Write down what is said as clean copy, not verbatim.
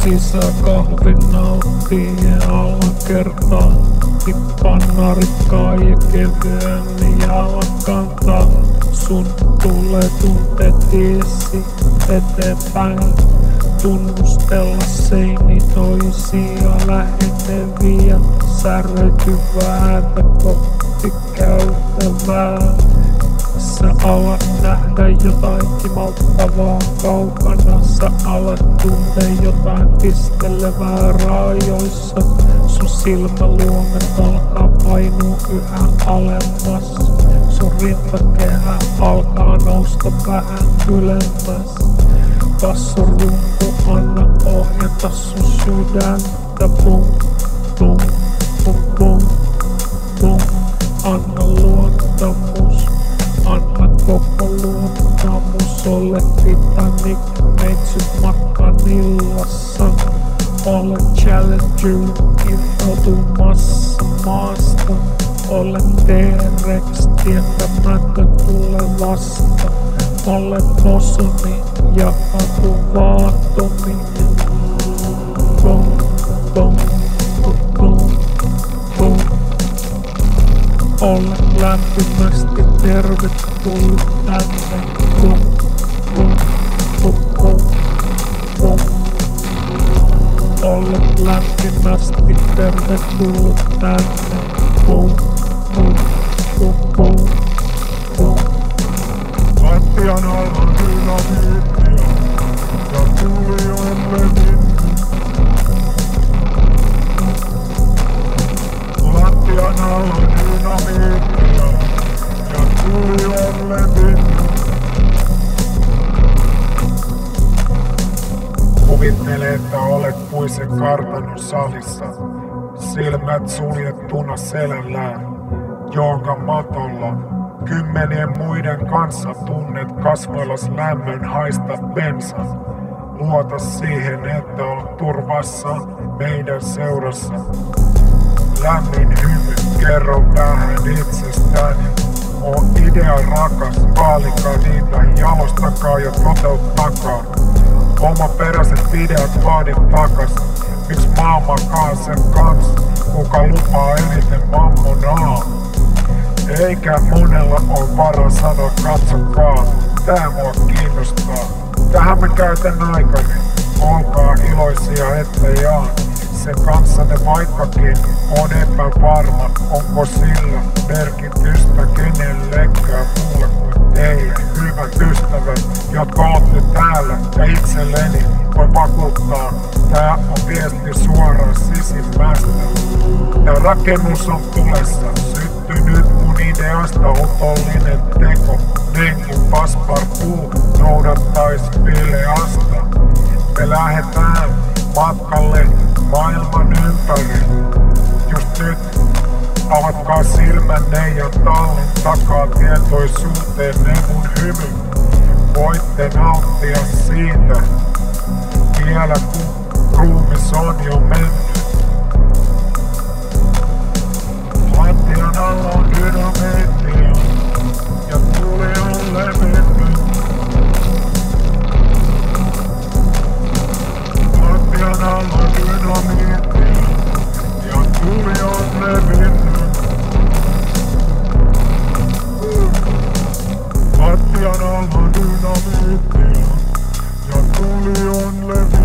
sisäkahvin nauttien alakertaan. Tippaan narikkaa ja kevyen jalkantaa. Sun tulee tunteet tiesi eteenpäin. Tunnustella seini toisia läheneviä. Särkyvää ääntä kohti käytävää. Sä alat nähdä jotain kimaltavaa kaukana. Sä alat tuntea jotain pistelevää raajoissa. Sun silmäluomet alkaa painua yhä alemmas. Sun rintakehä alkaa nousta vähän ylemmäs. Bassorumpu anna ohjata sun sydäntä. Bum, bum, bum, bum, bum. Anna luottamus. Anna koko luottamus, ole Titanic, neitsyt matkan illassa. Ole Challenger, irtautumassa maasta. Ole T-Rex, tietämätön tule vasta. Ole bosoni, jakautu vaatomi. Bum, bum, bum, bum. Ole lämpimästi tervetullut tänne. Bum, bum, bum, bum, bum. Ole lämpimästi tervetullut tänne. Bum, bum, bum, bum, bum. Lattian alla dynamiittia ja tuli on levinnyt. Lattian alla dynamiittia ja tuli on levinnyt. Kuvittele, että olet puisen kartanon salissa. Silmät suljettuna selällään, jonka matolla. Kymmenien muiden kanssa tunnet kasvoillas lämmön, haistat bensan. Luota siihen, että on turvassa meidän seurassa. Lämmin hymy, kerro vähän itsestäni. On idea rakas, vaalikaa niitä, jalostakaa ja toteuttakaa. Omaperäiset ideat vaadin takas. Miks maa makaa sen kans, kuka lupaa eniten mammonaa? Eikä monella on varaa sanoa katsokaa, tää mua kiinnostaa. Tähän mä käytän aikani, olkaa iloisia ettei jaan. Sen kanssanne vaikkakin on epävarma, onko sillä merkitystä kenellekään muulle kuin teille. Hyvät ystävät, jotka ootte täällä ja itselleni voin vakuuttaa, tää on viesti suoraan sisimmästä. Tää rakennus on tulessa, syttynyt mun ideasta otollinen teko. Niin kuin Passepartout noudattais Pileasta. Me lähetään matkalle maailman ympäri. Just nyt avatkaa silmänne ja tallin takaa tietoisuuteen ne mun hymy. Voitte nauttia siitä vielä kun ruumis on jo mennyt. Lattian alla on dynamiittia ja tuli on levinnyt. Lattian alla on dynamiittia ja tuli on levinnyt. Lattian alla on dynamiittia ja tuli on levinnyt.